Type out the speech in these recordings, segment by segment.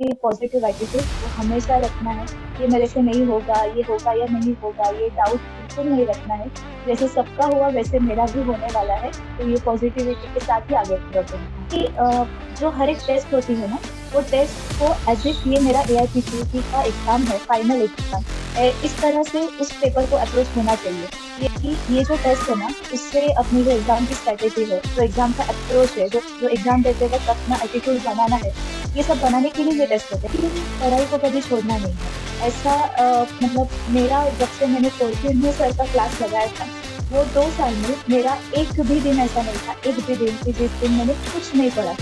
कि positive attitude वो हमेशा रखना है। ये मेरे से नहीं होगा, ये होगा या नहीं होगा, ये डाउट बिल्कुल नहीं रखना है। जैसे सबका हुआ वैसे मेरा भी होने वाला है, तो ये पॉजिटिविटी के साथ ही आगे बढ़ूंगी कि जो हर एक टेस्ट होती है ना, वो टेस्ट को एज इफ ये मेरा एआईपीसीटी का एग्जाम है, फाइनल एग्जाम, इस तरह से उस पेपर को अप्रोच होना चाहिए। कि ये जो टेस्ट है ना, उससे अपनी जो एग्जाम की स्ट्रेटेजी है, जो एग्जाम का अप्रोच है, जो एग्जाम देते वक्त अपना एटीट्यूड बनाना है, ये सब बनाने के लिए ये टेस्ट होते हैं। लेकिन पढ़ाई को कभी छोड़ना नहीं है। ऐसा मतलब मेरा जब से मैंने फोर्थ ईयर में सर का क्लास लगाया था, वो 2 साल में मेरा एक भी दिन ऐसा नहीं था, एक भी दिन कि जिस दिन मैंने कुछ नहीं पढ़ा।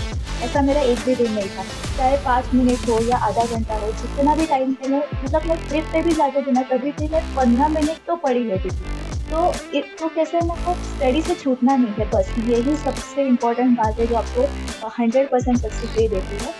ऐसा मेरा एक भी दिन नहीं था। चाहे 5 मिनट हो या आधा घंटा हो, जितना भी टाइम पे मैं ट्रिप पे भी जाती थी ना, तभी भी मैं 15 मिनट तो पढ़ ही लेती थी। तो तो कैसे है, मतलब स्टडी से छूटना नहीं है, बस यही सबसे इम्पोर्टेंट बात है जो आपको 100% सक्सेस दे देती है।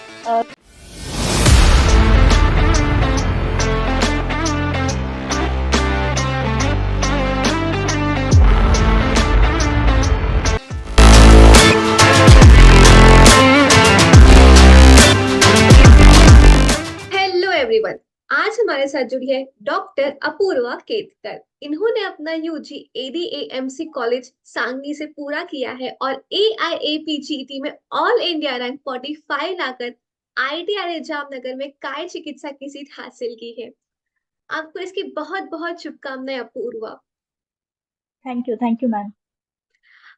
Hello everyone. आज हमारे साथ जुड़ी है डॉक्टर अपूर्वा केतकर। इन्होंने अपना यूजी एडीएएमसी कॉलेज सांगली से पूरा किया है और एआईएपीजीटी में ऑल इंडिया रैंक 45 लाकर आईटीआर जामनगर में काय चिकित्सा की सीट हासिल की है। आपको इसकी बहुत बहुत शुभकामनाएं Apurva. Thank you ma'am.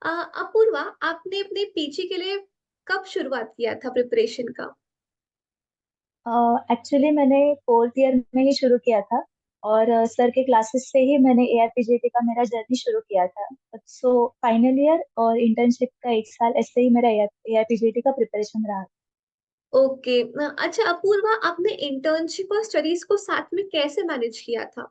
Apurva, आपने अपने पीजी के लिए कब शुरुआत किया था प्रिपरेशन का? एक्चुअली मैंने फोर्थ ईयर में ही शुरू किया था, और सर के क्लासेस से ही मैंने एआईपीजीटी का मेरा जर्नी शुरू किया था। सो फाइनल ईयर और इंटर्नशिप का 1 साल ऐसे ही मेरा एआईपीजीटी का प्रिपरेशन रहा। ओके। अच्छा अपूर्वा, आपने इंटर्नशिप और स्टडीज को साथ में कैसे मैनेज किया था?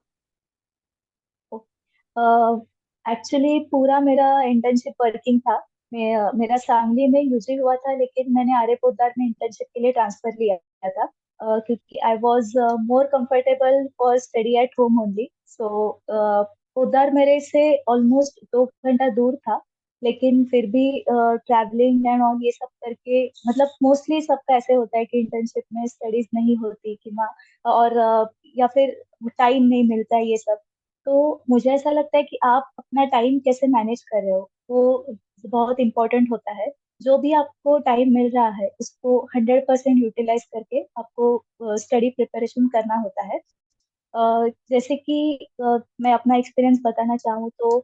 एक्चुअली पूरा मेरा इंटर्नशिप वर्किंग था। मेरा सांगली में यूजी हुआ था, लेकिन मैंने आर्य पोद्दार में इंटर्नशिप के लिए ट्रांसफर लिया था, क्योंकि I was more comfortable for study at home only. So Poddar मेरे से ऑलमोस्ट 2 घंटा दूर था, लेकिन फिर भी ट्रैवलिंग एंड ऑल ये सब करके, मतलब मोस्टली सबका ऐसे होता है कि इंटर्नशिप में स्टडीज नहीं होती कि ना, और या फिर टाइम नहीं मिलता है ये सब। तो मुझे ऐसा लगता है कि आप अपना टाइम कैसे मैनेज कर रहे हो, वो बहुत इंपॉर्टेंट होता है। जो भी आपको टाइम मिल रहा है उसको 100% यूटिलाइज करके आपको स्टडी प्रिपरेशन करना होता है। जैसे कि मैं अपना एक्सपीरियंस बताना चाहूँ तो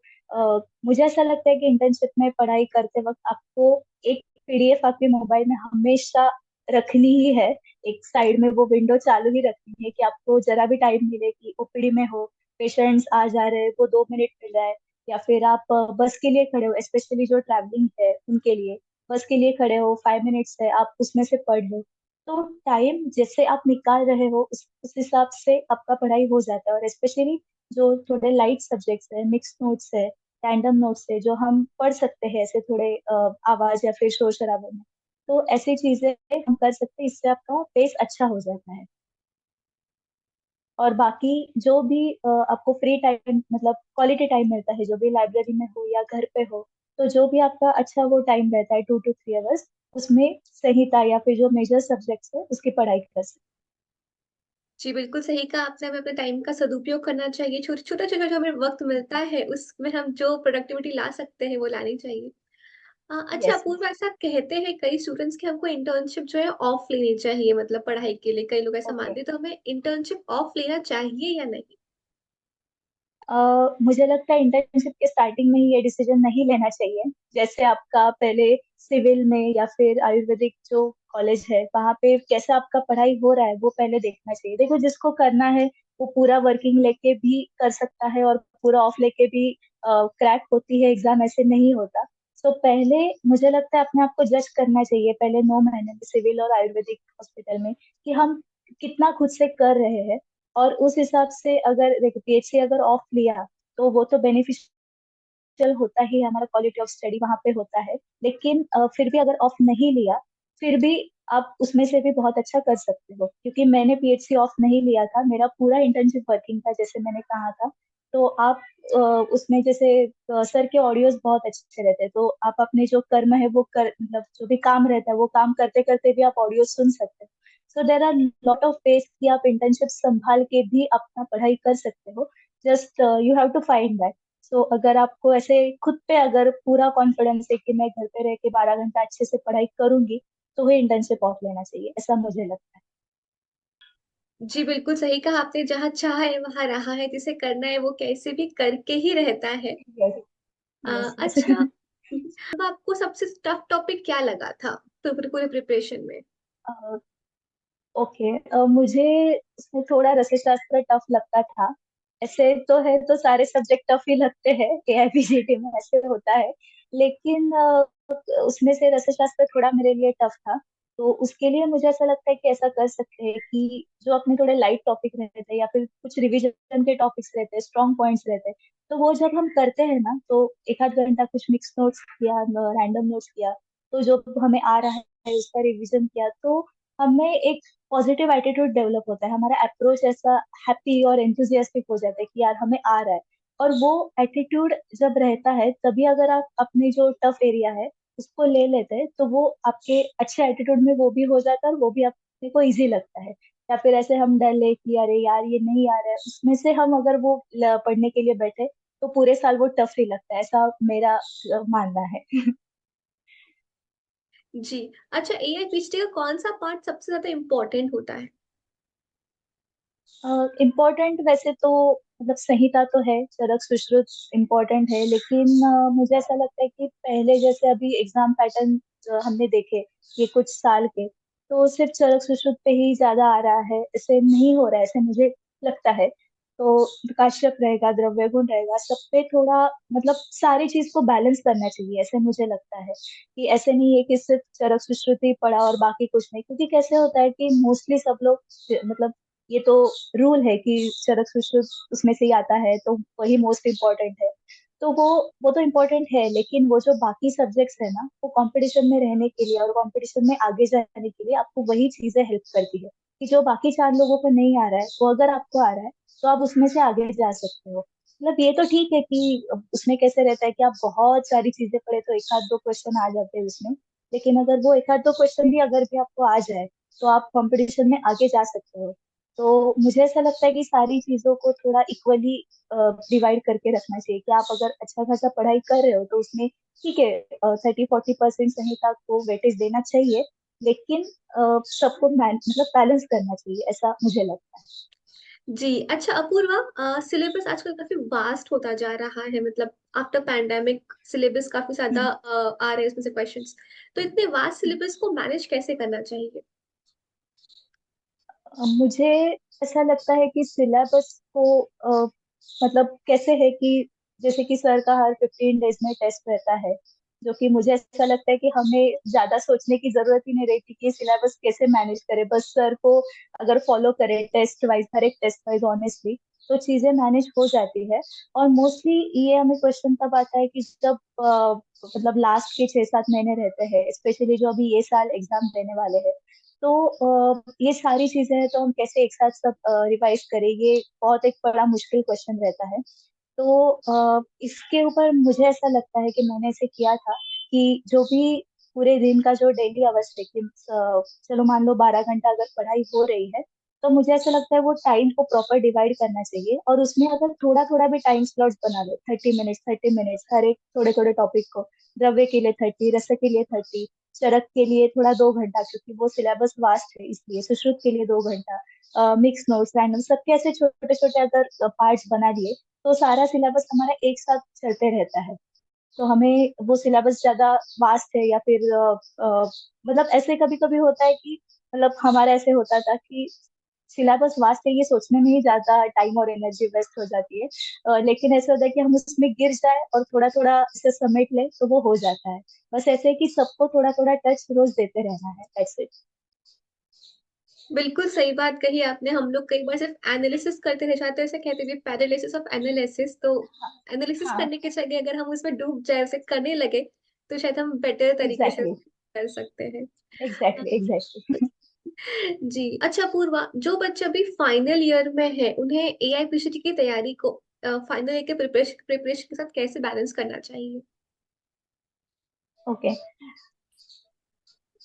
मुझे ऐसा लगता है कि इंटर्नशिप में पढ़ाई करते वक्त आपको एक पीडीएफ आपके मोबाइल में हमेशा रखनी ही है। एक साइड में वो विंडो चालू ही रखनी है कि आपको जरा भी टाइम मिले कि ओपीडी में हो, पेशेंट्स आ जा रहे हैं, वो 2 मिनट मिल रहा है, या फिर आप बस के लिए खड़े हो, स्पेशली जो ट्रैवलिंग है उनके लिए बस के लिए खड़े हो, 5 मिनट्स है, आप उसमें से पढ़ लो। तो टाइम जैसे आप निकाल रहे हो उस हिसाब से आपका पढ़ाई हो जाता है। और स्पेशली जो थोड़े लाइट सब्जेक्ट्स है, मिक्स नोट्स है, रैंडम नोट्स है, जो हम पढ़ सकते हैं ऐसे थोड़े आवाज या फिर शोर शराबे में, तो ऐसी चीजें हम कर सकते हैं, इससे आपका पेस अच्छा हो जाता है। और बाकी जो भी आपको फ्री टाइम, मतलब क्वालिटी टाइम मिलता है, जो भी लाइब्रेरी में हो या घर पे हो, तो जो भी आपका अच्छा वो टाइम रहता है 2 to 3 आवर्स, उसमें संहिता या फिर जो मेजर सब्जेक्ट्स है उसकी पढ़ाई कर सकते जी बिल्कुल सही कहा आपने। हमें अपने टाइम का सदुपयोग करना चाहिए। छोटा छोटा छोटा जो हमें वक्त मिलता है उसमें हम जो प्रोडक्टिविटी ला सकते हैं वो लानी चाहिए। हैं। अच्छा यस। अपूर्व, ऐसा कहते हैं कई स्टूडेंट्स कि हमको इंटर्नशिप जो है ऑफ लेनी चाहिए, मतलब पढ़ाई के लिए कई लोग ऐसा ओके। मानते हैं, तो हमें इंटर्नशिप ऑफ लेना चाहिए या नहीं? मुझे लगता है इंटर्नशिप के स्टार्टिंग में ही ये डिसीजन नहीं लेना चाहिए। जैसे आपका पहले सिविल में या फिर आयुर्वेदिक जो कॉलेज है वहाँ पे कैसा आपका पढ़ाई हो रहा है वो पहले देखना चाहिए। देखो, जिसको करना है वो पूरा वर्किंग लेके भी कर सकता है, और पूरा ऑफ लेके भी क्रैक होती है एग्जाम, ऐसे नहीं होता। तो पहले मुझे लगता है अपने आप को जज करना चाहिए पहले 9 महीने में सिविल और आयुर्वेदिक हॉस्पिटल में, कि हम कितना खुद से कर रहे हैं। और उस हिसाब से अगर देखो, पीएचसी अगर ऑफ लिया तो वो तो बेनिफिशियल होता ही है, हमारा क्वालिटी ऑफ स्टडी वहां पे होता है। लेकिन फिर भी अगर ऑफ नहीं लिया, फिर भी आप उसमें से भी बहुत अच्छा कर सकते हो, क्योंकि मैंने पीएचसी ऑफ नहीं लिया था, मेरा पूरा इंटर्नशिप वर्किंग था जैसे मैंने कहा था। तो आप उसमें जैसे सर के ऑडियोज बहुत अच्छे रहते हैं, तो आप अपने जो कर्म है वो कर, मतलब जो भी काम रहता है वो काम करते करते भी आप ऑडियो सुन सकते हैं। So there are lot of ways कि आप इंटर्नशिप संभाल के भी अपना पढ़ाई कर सकते हो, just you have to find that. So अगर आपको ऐसे खुद पे अगर पूरा कॉन्फिडेंस है कि मैं घर पे रह के 12 घंटा अच्छे से पढ़ाई करूंगी, तो वही इंटर्नशिप ऑफ लेना चाहिए, ऐसा मुझे लगता जी बिल्कुल सही कहा आपने, जहाँ चाह है वहां रहा है, जिसे करना है वो कैसे भी करके ही रहता है। है। यस, यस, अच्छा, यस। अब आपको सबसे टफ टॉपिक क्या लगा था पूरे पूरे प्रिपरेशन में? ओके, मुझे उसमें थोड़ा रसायनशास्त्र टफ लगता था। ऐसे तो है तो सारे सब्जेक्ट टफ ही लगते हैं, एआईपीसीटी में ऐसे होता है। लेकिन उसमें से रसायनशास्त्र थोड़ा मेरे लिए टफ था। तो उसके लिए मुझे ऐसा लगता है कि ऐसा कर सकते हैं कि जो अपने थोड़े लाइट टॉपिक रहते हैं या फिर कुछ रिवीजन के टॉपिक्स रहते हैं, स्ट्रॉन्ग पॉइंट्स रहते हैं, तो वो जब हम करते हैं ना, तो एक आध घंटा कुछ मिक्स नोट्स किया, रैंडम नोट्स किया, तो जो हमें आ रहा है उसका रिवीजन किया, तो हमें एक पॉजिटिव एटीट्यूड डेवलप होता है, हमारा अप्रोच ऐसा हैप्पी और एंथुजियास्टिक हो जाता है कि यार हमें आ रहा है। और वो एटीट्यूड जब रहता है तभी अगर आप अपनी जो टफ एरिया है उसको ले लेते हैं, तो वो आपके अच्छे एटीट्यूड में वो भी हो जाता है और वो भी अपने को इजी लगता है। या फिर ऐसे हम डर ले कि अरे यार ये नहीं आ रहा है, उसमें से हम अगर वो पढ़ने के लिए बैठे तो पूरे साल वो टफ ही लगता है, ऐसा मेरा मानना है। जी। अच्छा, एआई पीएचडी का कौन सा पार्ट सबसे ज्यादा इम्पोर्टेंट होता है? इम्पोर्टेंट वैसे तो मतलब संहिता तो है, चरक सुश्रुत इम्पोर्टेंट है, लेकिन मुझे ऐसा लगता है कि पहले जैसे अभी एग्जाम पैटर्न हमने देखे ये कुछ साल के, तो सिर्फ चरक सुश्रुत पे ही ज्यादा आ रहा है, ऐसे नहीं हो रहा है ऐसे मुझे लगता है। तो काश्यप रहेगा, द्रव्य गुण रहेगा, सब पे थोड़ा मतलब सारी चीज को बैलेंस करना चाहिए, ऐसे मुझे लगता है कि ऐसे नहीं है कि सिर्फ चरक सुश्रुति पढ़ा और बाकी कुछ नहीं, क्योंकि कैसे होता है कि मोस्टली सब लोग मतलब ये तो रूल है कि चरक सुश्रुत उसमें से ही आता है, तो वही मोस्ट इम्पोर्टेंट है। तो वो तो इम्पोर्टेंट है, लेकिन वो जो बाकी सब्जेक्ट्स है ना, वो कंपटीशन में रहने के लिए और कंपटीशन में आगे जाने के लिए आपको वही चीजें हेल्प करती है कि जो बाकी चार लोगों को नहीं आ रहा है वो अगर आपको आ रहा है तो आप उसमें से आगे जा सकते हो। मतलब ये तो ठीक है कि उसमें कैसे रहता है कि आप बहुत सारी चीजें पढ़े तो एक आध दो क्वेश्चन आ जाते हैं उसमें, लेकिन अगर वो एक आध दो क्वेश्चन भी अगर भी आपको आ जाए तो आप कंपटीशन में आगे जा सकते हो। तो मुझे ऐसा लगता है कि सारी चीजों को थोड़ा इक्वली डिवाइड करके रखना चाहिए कि आप अगर अच्छा खासा पढ़ाई कर रहे हो तो उसमें ठीक है 30-40% संहिता को वेटेज देना चाहिए, लेकिन सबको मतलब बैलेंस करना चाहिए, ऐसा मुझे लगता है। जी। अच्छा अपूर्वा, सिलेबस आजकल काफी वास्ट होता जा रहा है, मतलब आफ्टर पैंडेमिक सिलेबस काफी ज्यादा हम्म। आ रहे हैं इसमें से क्वेश्चंस। तो इतने वास्ट सिलेबस को मैनेज कैसे करना चाहिए? मुझे ऐसा लगता है कि सिलेबस को मतलब कैसे है कि जैसे कि सर का हर 15 डेज में टेस्ट रहता है, जो कि मुझे ऐसा लगता है कि हमें ज्यादा सोचने की जरूरत ही नहीं रहती कि सिलेबस कैसे मैनेज करे, बस सर को अगर फॉलो करे टेस्ट वाइज, हर एक टेस्ट वाइज ऑनेस्टली, तो चीजें मैनेज हो जाती है। और मोस्टली ये हमें क्वेश्चन तब आता है कि जब मतलब लास्ट के 6-7 महीने रहते हैं, स्पेशली जो अभी ये साल एग्जाम देने वाले हैं, तो ये सारी चीजें हैं, तो हम कैसे एक साथ सब रिवाइज करें, ये बहुत एक बड़ा मुश्किल क्वेश्चन रहता है। तो इसके ऊपर मुझे ऐसा लगता है कि मैंने ऐसे किया था कि जो भी पूरे दिन का जो डेली आवर्स है कि चलो मान लो 12 घंटा अगर पढ़ाई हो रही है, तो मुझे ऐसा लगता है वो टाइम को प्रॉपर डिवाइड करना चाहिए, और उसमें अगर थोड़ा थोड़ा भी टाइम स्लॉट्स बना लो, 30 मिनट्स 30 मिनट्स हर एक थोड़े थोड़े टॉपिक को, द्रव्य के लिए 30, रस के लिए 30, चरक के लिए थोड़ा 2 घंटा, क्योंकि वो सिलेबस वास्ट है इसलिए, सुश्रुत के लिए 2 घंटा, मिक्स नोट्स रैंडम सबके ऐसे छोटे छोटे अगर पार्ट्स बना लिए, तो सारा सिलेबस हमारा एक साथ चलते रहता है। तो हमें वो सिलेबस ज्यादा वास्ट है या फिर मतलब ऐसे कभी कभी होता है कि मतलब हमारा ऐसे होता था कि सिलेबस वास्ट है ये सोचने में ही ज्यादा टाइम और एनर्जी वेस्ट हो जाती है, लेकिन ऐसा होता है कि हम उसमें गिर जाए और थोड़ा थोड़ा इसे समेट ले तो वो हो जाता है। बस ऐसे है कि सबको थोड़ा थोड़ा टच रोज देते रहना है, ऐसे। बिल्कुल सही बात कही आपने। हम लोग कई बार सिर्फ एनालिसिस करते रह जाते हैं, ऐसे कहते हैं पैरालिसिस ऑफ एनालिसिस। तो एनालिसिस हाँ, करने के जगह अगर हम उसमें डूब जाए, उसे करने लगे, तो शायद हम बेटर तरीके से एग्जैक्टली, कर सकते हैं। Exactly, exactly. जी। अच्छा पूर्वा, जो बच्चे अभी फाइनल ईयर में है, उन्हें एआई पीसीटी की तैयारी को फाइनल ईयर के प्रिपरेशन के साथ कैसे बैलेंस करना चाहिए? ओके,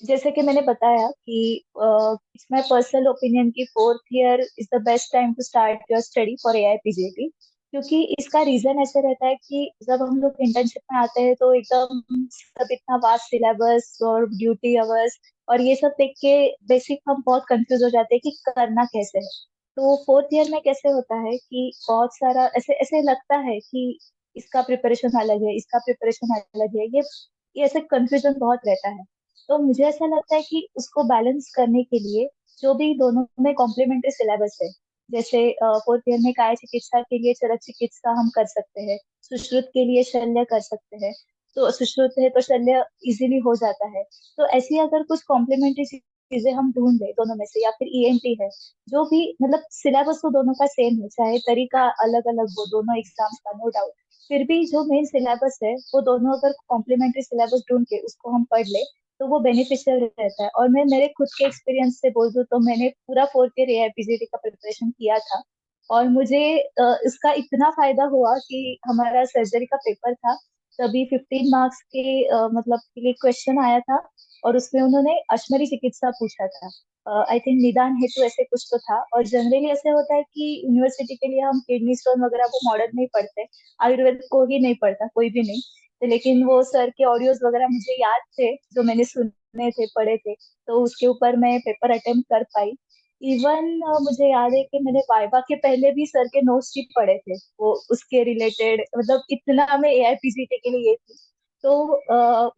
जैसे कि मैंने बताया कि इट्स माय पर्सनल ओपिनियन कि fourth year is the best time to start your study for AI PGT. क्योंकि इसका रीजन ऐसे रहता है कि जब हम लोग इंटर्नशिप में आते हैं तो एकदम सब इतना वास्ट सिलेबस और ड्यूटी आवर्स और ये सब देख के बेसिक हम बहुत कंफ्यूज हो जाते हैं कि करना कैसे है। तो फोर्थ ईयर में कैसे होता है कि बहुत सारा ऐसे ऐसे लगता है कि इसका प्रिपरेशन अलग है, इसका प्रिपरेशन अलग है, ये ऐसे कंफ्यूजन बहुत रहता है। तो मुझे ऐसा लगता है कि उसको बैलेंस करने के लिए जो भी दोनों में कॉम्प्लीमेंट्री सिलेबस है, जैसे फोर्थ ईयर में काय चिकित्सा के लिए चरक चिकित्सा हम कर सकते हैं, सुश्रुत के लिए शल्य कर सकते हैं। तो सुश्रुत है तो शल्य इजीली हो जाता है। तो ऐसी अगर कुछ कॉम्प्लीमेंट्री चीजें हम ढूंढ ले दोनों में से, या फिर ईएनटी है, जो भी मतलब सिलेबस तो दोनों का सेम है, चाहे तरीका अलग अलग हो दोनों एग्जाम्स का, नो डाउट, फिर भी जो मेन सिलेबस है वो दोनों अगर कॉम्प्लीमेंट्री सिलेबस ढूंढ के उसको हम पढ़ ले तो वो बेनिफिशियल रहता है। और मैं मेरे खुद के एक्सपीरियंस से बोल दूं तो मैंने पूरा फोर्थ ईयर एआईपीजीटी का प्रिपरेशन किया था। और मुझे इसका इतना फायदा हुआ कि हमारा सर्जरी का पेपर था, तभी 15 मार्क्स के मतलब के क्वेश्चन आया था। और उसमें उन्होंने अश्मरी चिकित्सा पूछा था, आई थिंक निदान हेतु ऐसे कुछ तो था। और जनरली ऐसे होता है कि यूनिवर्सिटी के लिए हम किडनी स्टोन वगैरह वो मॉडर्न नहीं पढ़ते, आयुर्वेद को ही नहीं पढ़ता कोई भी नहीं। तो लेकिन वो सर के ऑडियोज वगैरह मुझे याद थे, जो मैंने सुने थे पढ़े थे, तो उसके ऊपर मैं पेपर अटेम्प्ट कर पाई। इवन मुझे याद है कि मैंने वाइवा के पहले भी सर के नोट्स ही पढ़े थे, वो उसके रिलेटेड, मतलब इतना मैं एआईपीसीटी के लिए ये थी। तो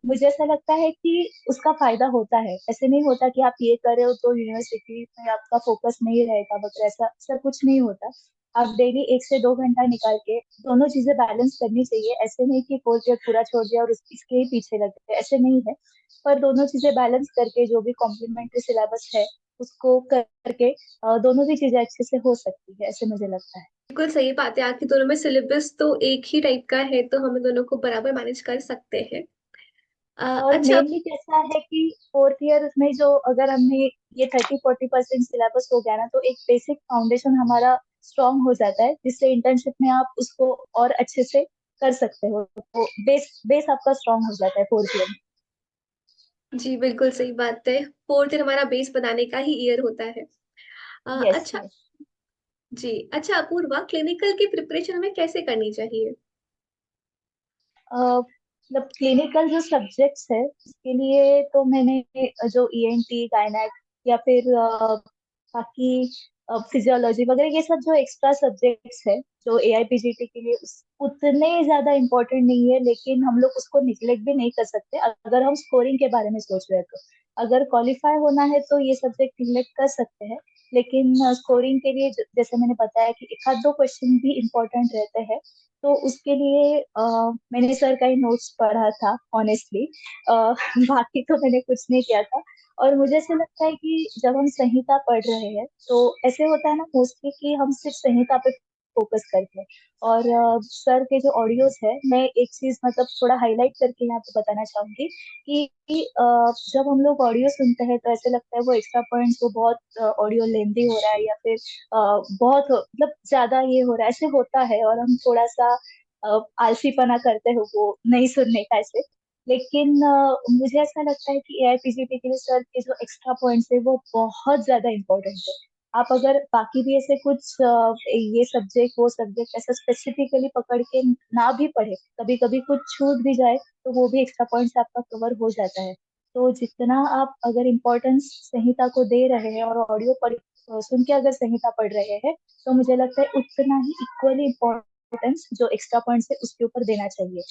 मुझे ऐसा लगता है कि उसका फायदा होता है, ऐसे नहीं होता कि आप ये कर रहे हो तो यूनिवर्सिटी में आपका फोकस नहीं रहेगा वगैरह, ऐसा ऐसा कुछ नहीं होता। आप डेली 1 से 2 घंटा निकाल के दोनों चीजें बैलेंस करनी चाहिए। ऐसे नहीं कि फोर्थ ईयर पूरा छोड़ दिया और इसके ही पीछे लग गए, ऐसे नहीं है। पर दोनों चीजें बैलेंस करके जो भी कॉम्प्लीमेंट्री सिलेबस है उसको करके दोनों भी चीजें अच्छे से हो सकती है, ऐसे मुझे लगता है। बिल्कुल सही बात है, आपकी दोनों में सिलेबस तो एक ही टाइप का है तो हम इन दोनों को बराबर मैनेज कर सकते हैं। और अच्छा। मेनली कैसा है कि फोर्थ ईयर में जो अगर हमने ये 30-40% सिलेबस हो गया ना, तो एक बेसिक फाउंडेशन हमारा स्ट्रांग हो जाता है, जिससे इंटर्नशिप में आप उसको और अच्छे से कर सकते हो। तो बेस बेस आपका स्ट्रांग हो जाता है फोर्थ ईयर जी बिल्कुल सही बात है, फोर्थ ईयर हमारा बेस बनाने का ही ईयर होता है। में। यस अच्छा। यस। जी। अच्छा अपूर्वा, क्लिनिकल की प्रिपरेशन हमें कैसे करनी चाहिए? मतलब क्लिनिकल जो सब्जेक्ट्स है उसके लिए तो मैंने जो ईएनटी गायनेक या फिर बाकी फिजियोलॉजी वगैरह ये सब जो एक्स्ट्रा सब्जेक्ट्स है जो एआईपीजीटी के लिए उतने ज्यादा इम्पोर्टेंट नहीं है, लेकिन हम लोग उसको निग्लेक्ट भी नहीं कर सकते अगर हम स्कोरिंग के बारे में सोच रहे हैं तो। अगर क्वालिफाई होना है तो ये सब्जेक्ट निग्लेक्ट कर सकते हैं, लेकिन स्कोरिंग के लिए जैसे मैंने बताया कि एक आध दो क्वेश्चन भी इम्पोर्टेंट रहते हैं। तो उसके लिए मैंने सर का ही नोट्स पढ़ा था ऑनेस्टली। बाकी तो मैंने कुछ नहीं किया था। और मुझे ऐसा लगता है कि जब हम संहिता पढ़ रहे हैं तो ऐसे होता है ना मोस्टली कि हम सिर्फ संहिता पे फोकस करते हैं। और सर के जो ऑडियोज है, मैं एक चीज मतलब थोड़ा हाईलाइट करके यहाँ पे बताना चाहूंगी कि जब हम लोग ऑडियो सुनते हैं तो ऐसे लगता है वो एक्स्ट्रा पॉइंट्स वो बहुत ऑडियो लेंदी हो रहा है, या फिर बहुत मतलब ज्यादा ये हो रहा है, ऐसे होता है। और हम थोड़ा सा आलसीपना करते हो वो नहीं सुनने का ऐसे। लेकिन मुझे ऐसा लगता है कि एआईपीजीटी के लिए सर के जो एक्स्ट्रा पॉइंट्स है वो बहुत ज्यादा इंपॉर्टेंट है। आप अगर बाकी भी ऐसे कुछ ये सब्जेक्ट वो सब्जेक्ट ऐसा स्पेसिफिकली पकड़ के ना भी पढ़े, कभी कभी कुछ छूट भी जाए, तो वो भी एक्स्ट्रा पॉइंट्स आपका कवर हो जाता है। तो जितना आप अगर इम्पोर्टेंस संहिता को दे रहे हैं और ऑडियो पढ़ सुन के अगर संहिता पढ़ रहे हैं, तो मुझे लगता है उतना ही इक्वली इम्पोर्टेंस जो एक्स्ट्रा पॉइंट्स है उसके ऊपर देना चाहिए।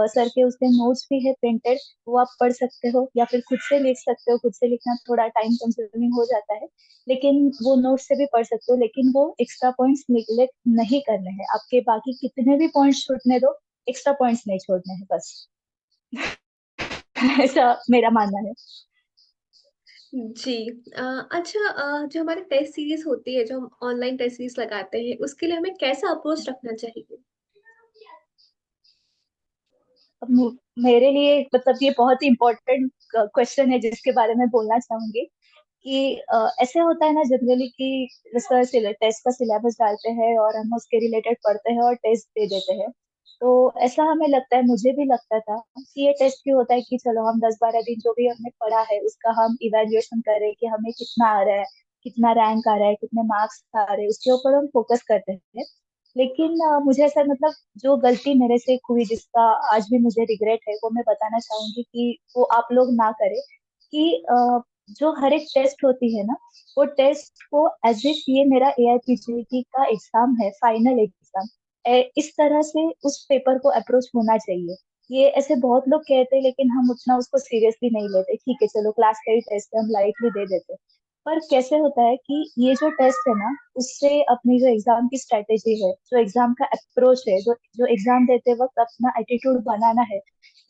सर के उसके नोट्स भी है प्रिंटेड, वो आप पढ़ सकते हो या फिर खुद से लिख सकते हो। खुद से लिखना थोड़ा टाइम कंज्यूमिंग हो जाता है, लेकिन वो नोट से भी पढ़ सकते हो। लेकिन वो एक्स्ट्रा पॉइंट्स निगलेक्ट नहीं करने हैं आपके, बाकी कितने भी पॉइंट्स छूटने दो, एक्स्ट्रा पॉइंट्स नहीं छोड़ने हैं बस। ऐसा मेरा मानना है। जी। अच्छा, जो हमारे टेस्ट सीरीज होती है, जो हम ऑनलाइन टेस्ट सीरीज लगाते हैं, उसके लिए हमें कैसा अप्रोच रखना चाहिए? अब मेरे लिए मतलब ये बहुत ही इम्पोर्टेंट क्वेश्चन है जिसके बारे में बोलना चाहूंगी कि ऐसे होता है ना जनरली कि जैसा टेस्ट का सिलेबस डालते हैं और हम उसके रिलेटेड पढ़ते हैं और टेस्ट दे देते हैं। तो ऐसा हमें लगता है, मुझे भी लगता था कि ये टेस्ट क्यों होता है कि चलो हम 10-12 दिन जो भी हमने पढ़ा है उसका हम इवेल्युएशन करें कि हमें कितना आ रहा है, कितना रैंक आ रहा है, कितने मार्क्स आ रहे हैं, उसके ऊपर हम फोकस करते हैं। लेकिन मुझे ऐसा मतलब जो गलती मेरे से हुई जिसका आज भी मुझे रिग्रेट है, वो मैं बताना चाहूंगी कि वो आप लोग ना करें। कि जो हर एक टेस्ट होती है ना, वो टेस्ट को एज इफ ये मेरा एआईपीजीटी का एग्जाम है, फाइनल एग्जाम, इस तरह से उस पेपर को अप्रोच होना चाहिए। ये ऐसे बहुत लोग कहते हैं लेकिन हम उतना उसको सीरियसली नहीं लेते, ठीक है चलो क्लास का ही टेस्ट है, हम लाइटली दे देते। पर कैसे होता है कि ये जो टेस्ट है ना, उससे अपनी जो एग्जाम की स्ट्रेटेजी है, जो एग्जाम का अप्रोच है, जो जो एग्जाम देते वक्त अपना एटीट्यूड बनाना है,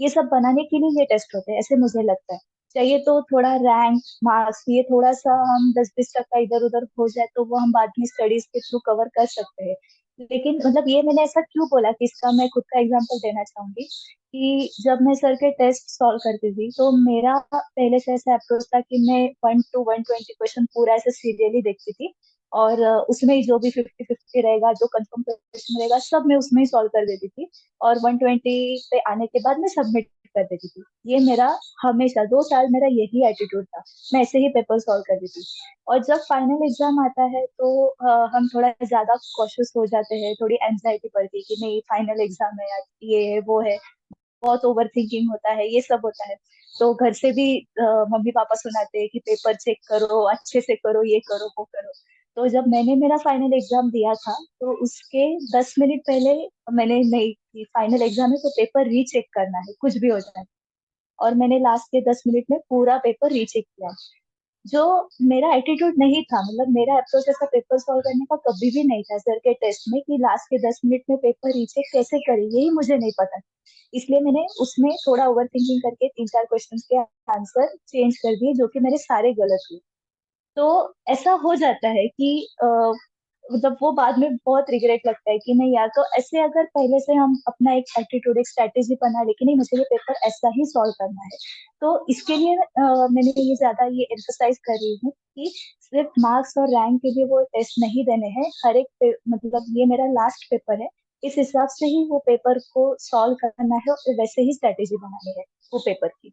ये सब बनाने के लिए ये टेस्ट होते हैं, ऐसे मुझे लगता है। चाहिए तो थोड़ा रैंक मार्क्स ये थोड़ा सा हम 10-20 टक्का इधर उधर हो जाए तो वो हम बाद में स्टडीज के थ्रू कवर कर सकते हैं। लेकिन मतलब ये मैंने ऐसा क्यों बोला कि इसका मैं खुद का एग्जांपल देना चाहूंगी कि जब मैं सर के टेस्ट सॉल्व करती थी तो मेरा पहले से ऐसा अप्रोच था कि मैं 1 to 120 क्वेश्चन पूरा ऐसे सीरियली देखती थी। और उसमें ही जो भी 50-50 रहेगा, जो कंफर्म क्वेश्चन रहेगा, सब मैं उसमें ही सॉल्व कर देती थी। और 120 पे आने के बाद मैं सबमिट कर देती थी। ये मेरा हमेशा 2 साल मेरा यही एटीट्यूड था। मैं ऐसे ही पेपर सॉल्व करती थी। और जब फाइनल एग्जाम आता है तो हम थोड़ा ज्यादा कॉशियस हो जाते हैं, थोड़ी एंजाइटी पड़ती है कि नहीं फाइनल एग्जाम है यार, ये है वो है, बहुत ओवर थिंकिंग होता है, ये सब होता है। तो घर से भी मम्मी पापा सुनाते हैं कि पेपर चेक करो, अच्छे से करो, ये करो वो करो। तो जब मैंने मेरा फाइनल एग्जाम दिया था तो उसके 10 मिनट पहले मैंने नहीं कि फाइनल एग्जाम है तो पेपर रीचेक करना है कुछ भी हो जाए। और मैंने लास्ट के 10 मिनट में पूरा पेपर रीचेक किया। जो मेरा एटीट्यूड नहीं था, मतलब मेरा अप्रोच ऐसा पेपर सॉल्व करने का कभी भी नहीं था सर के टेस्ट में कि लास्ट के 10 मिनट में पेपर रीचेक कैसे करें, यही मुझे नहीं पता। इसलिए मैंने उसमें थोड़ा ओवर थिंकिंग करके 3-4 क्वेश्चंस के आंसर चेंज कर दिए जो कि मेरे सारे गलत हुए। तो ऐसा हो जाता है कि मतलब वो बाद में बहुत रिग्रेट लगता है कि नहीं यार, तो ऐसे अगर पहले से हम अपना एक एटीट्यूड एक स्ट्रेटेजी बना ले कि नहीं मुझे ये पेपर ऐसा ही सॉल्व करना है, तो इसके लिए मैंने ये ज्यादा ये एम्फोसाइज कर रही हूँ कि सिर्फ मार्क्स और रैंक के लिए वो टेस्ट नहीं देने हैं। हर एक मतलब ये मेरा लास्ट पेपर है, इस हिसाब से ही वो पेपर को सॉल्व करना है और वैसे ही स्ट्रेटेजी बनानी है वो पेपर की।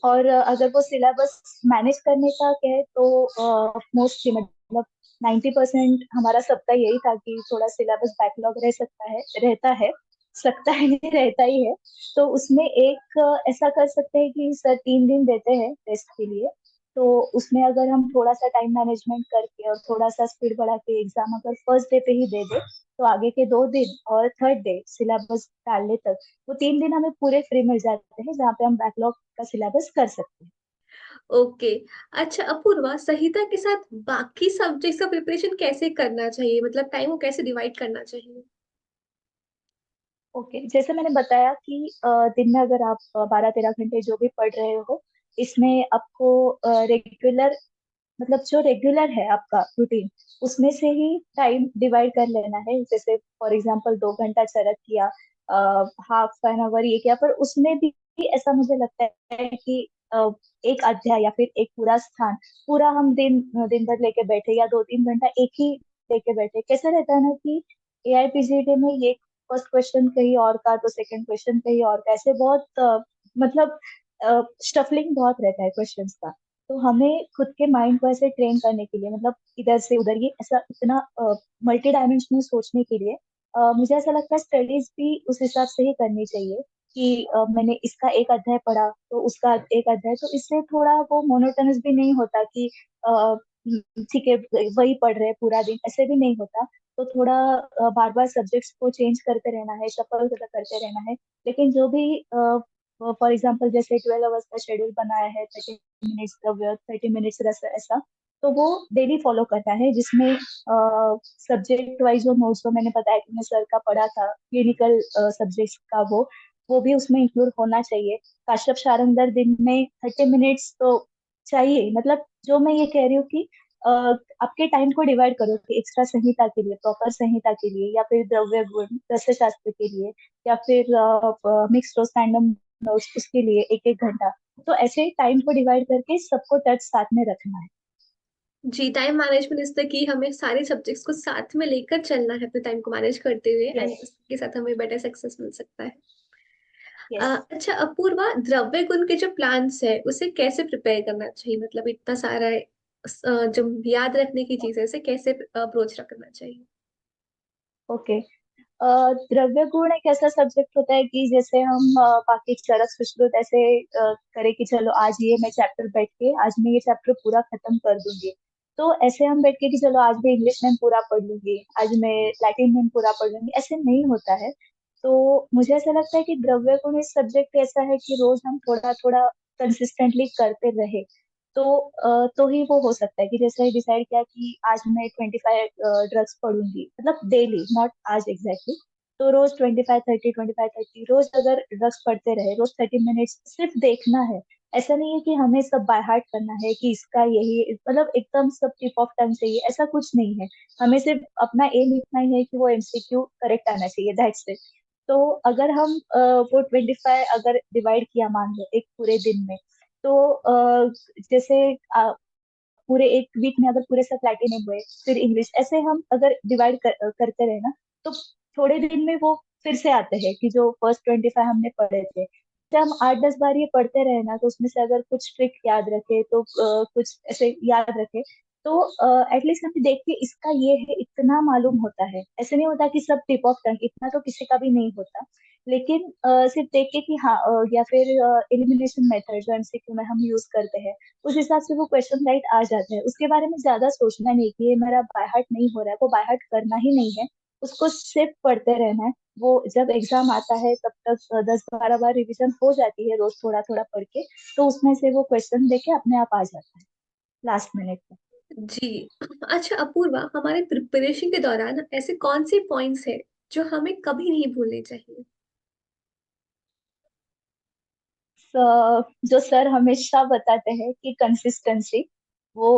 और अगर वो सिलेबस मैनेज करने का कहे तो मोस्टली मतलब 90% हमारा सबका यही था कि थोड़ा सिलेबस बैकलॉग रह सकता है, रहता है, सकता है नहीं रहता ही है। तो उसमें एक ऐसा कर सकते हैं कि सर 3 दिन देते हैं टेस्ट के लिए। तो उसमें अगर हम थोड़ा सा टाइम मैनेजमेंट करके और थोड़ा सा स्पीड बढ़ा के एग्जाम अगर फर्स्ट डे पे ही दे दे तो आगे के 2 दिन और थर्ड डे सिलेबस डालने तक वो 3 दिन हमें पूरे फ्री मिल जाते हैं जहाँ पे हम बैकलॉग का सिलेबस कर सकते हैं। ओके। अच्छा अपूर्वा, संहिता के साथ बाकी सब्जेक्ट्स का प्रिपरेशन कैसे करना चाहिए, मतलब टाइम को कैसे डिवाइड करना चाहिए? ओके, जैसे मैंने बताया कि दिन में अगर आप 12-13 घंटे जो भी पढ़ रहे हो, इसमें आपको रेगुलर मतलब जो रेगुलर है आपका रूटीन, उसमें से ही टाइम डिवाइड कर लेना है। जैसे फॉर एग्जांपल 2 घंटा चरक किया, हाफ एन आवर ये किया, पर उसमें भी ऐसा मुझे लगता है कि एक अध्याय या फिर एक पूरा स्थान पूरा हम दिन दिन भर लेके बैठे या 2-3 घंटा एक ही लेके बैठे, कैसा रहता है ना कि एआईपीजीडी में ये फर्स्ट क्वेश्चन कहीं और का तो सेकंड क्वेश्चन कहीं और का, ऐसे बहुत मतलब स्टफलिंग बहुत रहता है क्वेश्चंस का। तो हमें खुद के माइंड को ऐसे ट्रेन करने के लिए, मतलब इधर से उधर ये ऐसा इतना मल्टी डायमेंशनल सोचने के लिए मुझे ऐसा लगता है स्टडीज भी उस हिसाब से ही करनी चाहिए कि मैंने इसका एक अध्याय पढ़ा तो उसका एक अध्याय, तो इससे थोड़ा वो मोनोटोनस भी नहीं होता कि ठीक है वही पढ़ रहे हैं पूरा दिन, ऐसे भी नहीं होता। तो थोड़ा बार बार सब्जेक्ट्स को चेंज करते रहना है, शफल करते रहना है। लेकिन जो भी फॉर एग्जाम्पल जैसे 12 आवर्स का शेड्यूल बनाया है, 30 मिनट्स का 30 मिनट्स रस ऐसा, तो वो डेली फॉलो करना है जिसमें सब्जेक्ट वाइज जो नोट्स जो मैंने बताया कि मैं सर का पढ़ा था क्लिनिकल सब्जेक्ट्स का, वो भी उसमें इंक्लूड होना चाहिए। काश्यप शारंगधर दिन में 30 मिनट्स तो चाहिए। मतलब जो मैं ये कह रही हूँ कि अ, आपके टाइम को डिवाइड करो कि एक्स्ट्रा संहिता के लिए, प्रॉपर संहिता के लिए, या फिर द्रव्य गुण रस शास्त्र के लिए, या फिर मिक्स रोज रैंडम नोट्स उसके लिए 1-1 घंटा। तो ऐसे टाइम को डिवाइड करके सबको टच साथ में रखना है। जी, time management is the key. हमें सारे सब्जेक्ट्स को साथ में लेकर चलना है अपने टाइम को मैनेज करते हुए, एंड यस। इसके साथ हमें बेटर सक्सेस मिल सकता है। यस। अच्छा अपूर्वा, द्रव्य गुण के जो प्लान्स है उसे कैसे प्रिपेयर करना चाहिए? मतलब इतना सारा जो याद रखने की चीज है, इसे कैसे अप्रोच रखना चाहिए? ओके। द्रव्य गुण एक ऐसा सब्जेक्ट होता है कि जैसे हम बाकी चरक सुश्रुत ऐसे करें कि चलो आज ये मैं चैप्टर बैठ के आज मैं ये चैप्टर पूरा खत्म कर दूंगी। तो ऐसे हम बैठ के कि चलो आज मैं इंग्लिश में पूरा पढ़ लूंगी, आज मैं लैटिन में पूरा पढ़ लूंगी, ऐसे नहीं होता है। तो मुझे ऐसा लगता है कि द्रव्य गुण इस सब्जेक्ट ऐसा है कि रोज हम थोड़ा थोड़ा कंसिस्टेंटली करते रहे तो तो ही वो हो सकता है कि जैसे डिसाइड किया कि आज मैं 25 ड्रग्स पढ़ूंगी, मतलब डेली, नॉट आज एग्जैक्टली। तो रोज 25 30 25 30 रोज अगर ड्रग्स पढ़ते रहे, रोज 30 मिनट्स सिर्फ देखना है। ऐसा नहीं है कि हमें सब बाय हार्ट करना है कि इसका यही मतलब एकदम सब टिप ऑफ टंग चाहिए, ऐसा कुछ नहीं है। हमें सिर्फ अपना एम इतना ही है कि वो एमसीक्यू करेक्ट आना चाहिए, दैट्स इट। तो अगर हम वो 25 अगर डिवाइड किया मान लो एक पूरे दिन में, तो जैसे पूरे एक वीक में अगर पूरे सब प्लेटिनम हुए, फिर इंग्लिश, ऐसे हम अगर डिवाइड करते रहे ना, तो थोड़े दिन में वो फिर से आते हैं कि जो फर्स्ट 25 हमने पढ़े थे। जब हम 8 10 बार ये पढ़ते रहे ना, तो उसमें से अगर कुछ ट्रिक याद रखे तो कुछ ऐसे याद रखे, तो एटलीस्ट हमें देख के इसका ये है इतना मालूम होता है। ऐसे नहीं होता कि सब टिप ऑफ टंग, इतना तो किसी का भी नहीं होता। लेकिन सिर्फ देख के कि हाँ या फिर एलिमिनेशन मेथड जो एमसीक्यू में हम यूज करते हैं, उस हिसाब से वो क्वेश्चन राइट आ जाते हैं। उसके बारे में ज्यादा सोचना नहीं कि ये मेरा बाय हार्ट नहीं हो रहा है, वो बाय हार्ट करना ही नहीं है। उसको सिर्फ पढ़ते रहना है। वो जब एग्जाम आता है तब तक 10 12 बार रिवीजन हो जाती है रोज थोड़ा थोड़ा पढ़ के। तो उसमें से वो क्वेश्चन देके अपने आप आ जाता है लास्ट मिनट में। जी। अच्छा अपूर्वा, हमारे प्रिपरेशन के दौरान ऐसे कौन से पॉइंट्स है जो हमें कभी नहीं भूलने चाहिए? जो सर हमेशा बताते हैं कि कंसिस्टेंसी, वो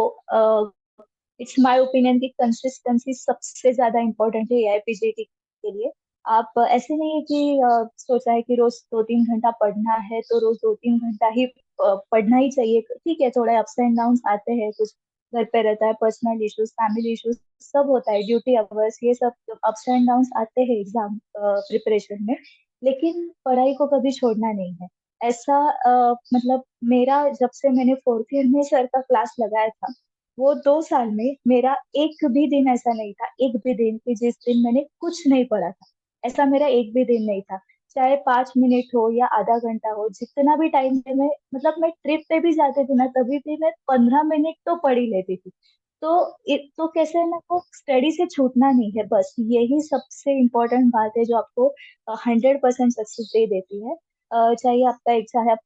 इट्स माय ओपिनियन कि कंसिस्टेंसी सबसे ज्यादा इम्पोर्टेंट है एआईपीजीटी के लिए। आप ऐसे नहीं है कि सोचा है कि रोज 2 3 घंटा पढ़ना है तो रोज 2 3 घंटा ही पढ़ना ही चाहिए। ठीक है, थोड़े अप्स एंड डाउन आते हैं, कुछ घर पे रहता है, पर्सनल इश्यूज, फैमिली इश्यूज, सब होता है, ड्यूटी अवर्स, ये सब अप्स एंड डाउन आते हैं एग्जाम प्रिपरेशन में। लेकिन पढ़ाई को कभी छोड़ना नहीं है। ऐसा मतलब मेरा जब से मैंने फोर्थ ईयर में सर का क्लास लगाया था, वो 2 साल में मेरा एक भी दिन ऐसा नहीं था, एक भी दिन कि जिस दिन मैंने कुछ नहीं पढ़ा था। ऐसा मेरा एक भी दिन नहीं था। चाहे 5 मिनट हो या आधा घंटा हो, जितना भी टाइम में मैं, मतलब मैं ट्रिप पे भी जाती थी ना, तभी भी मैं 15 मिनट तो पढ़ ही लेती थी। तो तो कैसे है ना, को स्टडी से छूटना नहीं है, बस यही सबसे इम्पोर्टेंट बात है जो आपको 100% सक्सेस दे देती है। चाहे आपका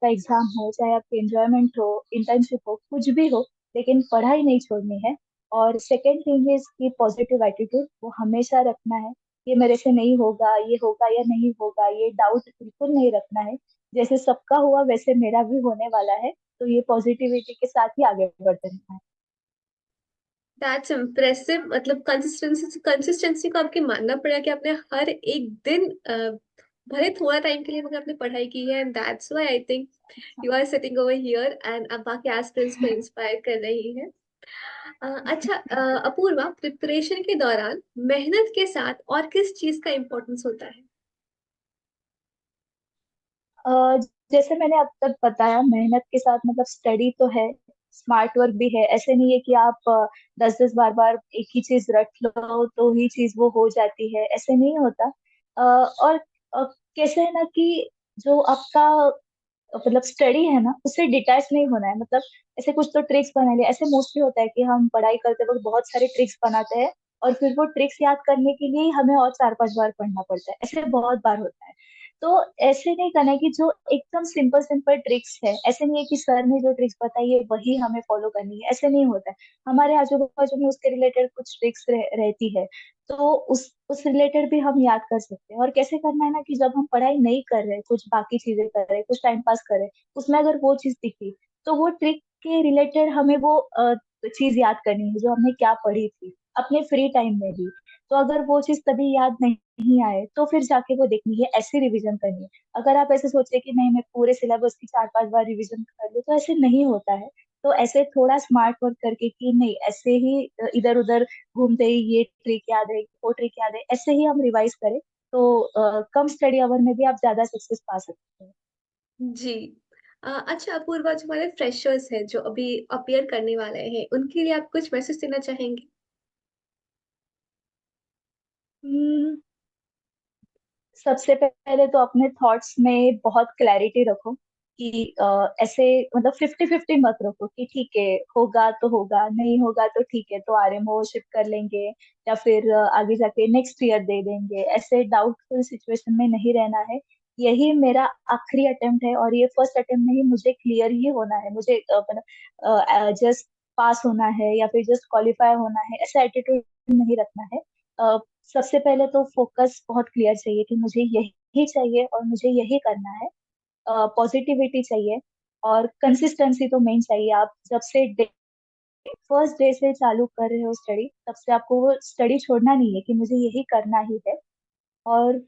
एग्जाम हो, चाहे आपकी एंजॉयमेंट हो, इंटर्नशिप हो, कुछ भी हो, लेकिन पढ़ाई नहीं छोड़नी है। और सेकेंड थिंग इज कि पॉजिटिव एटीट्यूड वो हमेशा रखना है। ये मेरे से नहीं होगा, ये होगा या नहीं होगा, ये डाउट बिल्कुल नहीं रखना है। जैसे सबका हुआ वैसे मेरा भी होने वाला है। तो ये पॉजिटिविटी के साथ ही आगे बढ़ते रहना है। That's impressive. मतलब कंसिस्टेंसी कंसिस्टेंसी को आपके मानना पड़ेगा कि आपने हर एक दिन भले थोड़ा टाइम के लिए मगर आपने पढ़ाई की है, and that's why I think you are sitting over here and अब बाकी एस्पिरेंट्स को इंस्पायर कर रही है। अच्छा अपूर्वा, प्रिपरेशन के दौरान मेहनत के साथ और किस चीज का इम्पोर्टेंस होता है? अ, जैसे मैंने अब तक बताया, मेहनत के साथ मतलब स्टडी तो है, स्मार्ट वर्क भी है। ऐसे नहीं है कि आप 10 10 बार बार एक ही चीज रट लो तो ही चीज वो हो जाती है, ऐसे नहीं होता। और कैसे है ना कि जो आपका मतलब स्टडी है ना, उससे डिटैच नहीं होना है। मतलब ऐसे कुछ तो ट्रिक्स बना लिए, ऐसे मोस्टली होता है कि हम पढ़ाई करते वक्त बहुत सारे ट्रिक्स बनाते हैं, और फिर वो ट्रिक्स याद करने के लिए ही हमें और 4 5 बार पढ़ना पड़ता है, ऐसे बहुत बार होता है। तो ऐसे नहीं करना है कि जो एकदम सिंपल सिंपल ट्रिक्स है, ऐसे नहीं है कि सर ने जो ट्रिक्स बताई है वही हमें फॉलो करनी है, ऐसे नहीं होता है। हमारे आजू बाजू में उसके रिलेटेड कुछ ट्रिक्स रहती है, तो उस रिलेटेड भी हम याद कर सकते हैं। और कैसे करना है ना कि जब हम पढ़ाई नहीं कर रहे, कुछ बाकी चीजें कर रहे, कुछ टाइम पास कर रहे, उसमें अगर वो चीज दिखी, तो वो ट्रिक के रिलेटेड हमें वो चीज याद करनी है जो हमने क्या पढ़ी थी अपने फ्री टाइम में भी। तो अगर वो चीज तभी याद नहीं आए तो फिर जाके वो देखनी है, ऐसे रिवीजन करनी है। अगर आप ऐसे सोचे कि नहीं मैं पूरे सिलेबस की 4-5 बार रिवीजन कर लूँ, तो ऐसे नहीं होता है। तो ऐसे थोड़ा स्मार्ट वर्क करके कि नहीं ऐसे ही इधर उधर घूमते ही ये ट्रिक याद है वो ट्रिक याद है, ऐसे ही हम रिवाइज करें तो कम स्टडी आवर में भी आप ज्यादा सक्सेस पा सकते हैं। जी। अच्छा अपूर्वा, जो हमारे फ्रेशर्स हैं जो अभी अपीयर करने वाले हैं, उनके लिए आप कुछ मैसेज देना चाहेंगे? हम्म, सबसे पहले तो अपने थॉट्स में बहुत क्लैरिटी रखो कि ऐसे मतलब 50-50 मत रखो कि ठीक है होगा तो होगा, नहीं होगा तो ठीक है तो आरएमओ शिफ्ट कर लेंगे या फिर आगे जाके नेक्स्ट ईयर दे देंगे। ऐसे डाउटफुल सिचुएशन में नहीं रहना है। यही मेरा आखिरी अटेम्प्ट है और ये फर्स्ट अटेम्प्ट में ही मुझे क्लियर ही होना है। मुझे जस्ट पास होना है या फिर जस्ट क्वालिफाई होना है, ऐसा एटीट्यूड नहीं रखना है। सबसे पहले तो फोकस बहुत क्लियर चाहिए कि मुझे यही चाहिए और मुझे यही करना है। पॉजिटिविटी चाहिए और कंसिस्टेंसी तो मेन चाहिए। आप जब से फर्स्ट डे से चालू कर रहे हो स्टडी, तब से आपको वो स्टडी छोड़ना नहीं है कि मुझे यही करना ही है। और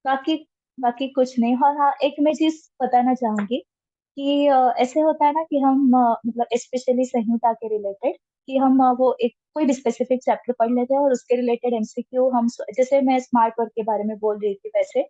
बाकी बाकी कुछ नहीं। और हाँ, एक मैं चीज बताना चाहूंगी कि ऐसे होता है ना कि हम मतलब स्पेशली संहिता के रिलेटेड कि हम वो एक कोई भी स्पेसिफिक चैप्टर पढ़ लेते हैं और उसके रिलेटेड एमसीक्यू हम जैसे मैं स्मार्ट वर्क के बारे में बोल रही थी वैसे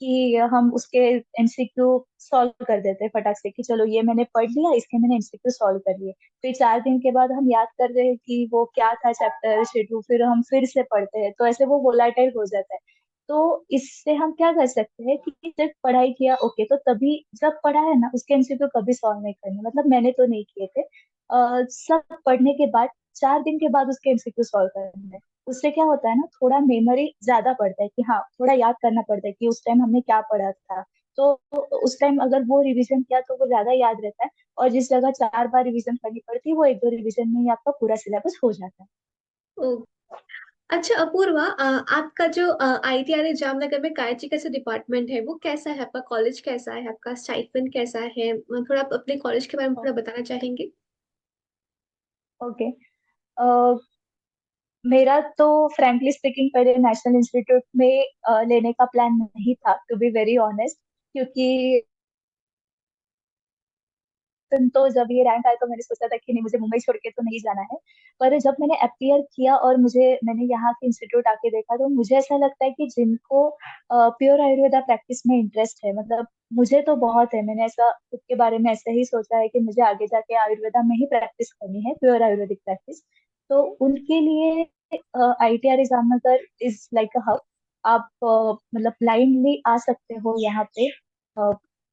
कि हम उसके एमसीक्यू सॉल्व कर देते हैं फटाक से कि चलो ये मैंने पढ़ लिया, इसके मैंने एमसीक्यू सॉल्व कर लिए। फिर 4 दिन के बाद हम याद कर रहे हैं कि वो क्या था चैप्टर शेड्यूल, फिर हम फिर से पढ़ते हैं, तो ऐसे वो वोलाटाइल हो जाता है। तो इससे हम क्या कर सकते हैं कि जब पढ़ाई किया ओके, तो तभी जब पढ़ा है ना उसके एमसीक्यू कभी सॉल्व नहीं करने, मतलब मैंने तो नहीं किए थे। सब पढ़ने के बाद 4 दिन के बाद उसके एमसीक्यू सॉल्व करने, उससे क्या होता है ना थोड़ा मेमोरी ज्यादा पड़ता है कि हाँ थोड़ा याद करना पड़ता है कि उस टाइम हमने क्या पढ़ा था। तो उस टाइम अगर वो रिवीजन किया तो वो ज्यादा याद रहता है। और जिस जगह 4 बार रिवीजन करनी पड़ती है वो 1-2 रिवीजन में ही आपका पूरा सिलेबस हो जाता है। ओ, अच्छा अपूर्वा, आपका जो आईटीआर जामनगर में काइची का जो डिपार्टमेंट है वो कैसा है? आपका कॉलेज कैसा है? आपका स्टाइपेंड कैसा है? थोड़ा आप अपने कॉलेज के बारे में थोड़ा बताना चाहेंगे? ओके। मेरा तो फ्रैंकली स्पीकिंग पहले नेशनल इंस्टीट्यूट में लेने का प्लान नहीं था, टू बी वेरी ऑनेस्ट। क्योंकि तो जब ये रैंक आया तो मैंने सोचा था कि नहीं मुझे मुंबई छोड़ के तो नहीं जाना है। पर जब मैंने अपियर किया और मैंने यहाँ के इंस्टीट्यूट आके देखा, तो मुझे ऐसा लगता है कि जिनको प्योर आयुर्वेदा प्रैक्टिस में इंटरेस्ट है, मतलब मुझे तो बहुत है, मैंने ऐसा खुद के बारे में ऐसा ही सोचा है कि मुझे आगे जाके आयुर्वेदा में ही प्रैक्टिस करनी है, प्योर आयुर्वेदिक प्रैक्टिस। तो उनके लिए ITR Jamnagar is like a hub. आप मतलब ब्लाइंडली आ सकते हो यहाँ पे।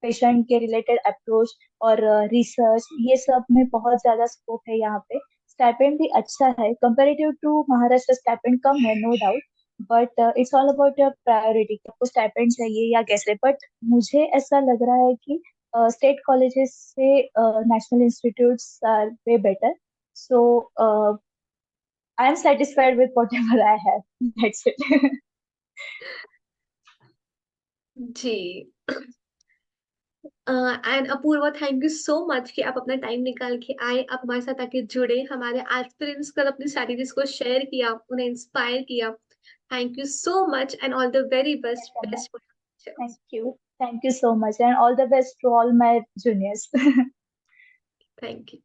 पेशेंट के रिलेटेड अप्रोच और रिसर्च, ये सब में बहुत ज्यादा स्कोप है यहाँ पे। स्टाइपेंड भी अच्छा है कंपेरेटिव टू महाराष्ट्र, स्टाइपेंड कम है no doubt. But it's all about your priority, आपको स्टाइपेंड चाहिए या कैसे। बट मुझे ऐसा लग रहा है कि स्टेट कॉलेजेस से national institutes are way better. So I am satisfied with whatever I have, that's it. जी। And Apurva, thank you so much कि आप अपना टाइम निकाल के आए, आप हमारे साथ आके जुड़े, हमारे एस्पिरेंट्स कर अपनी स्ट्रैटेजीज को शेयर किया, उन्हें इंस्पायर किया। Thank you so much and all the very best best for future. Thank you so much and all the best to all my juniors. Thank you.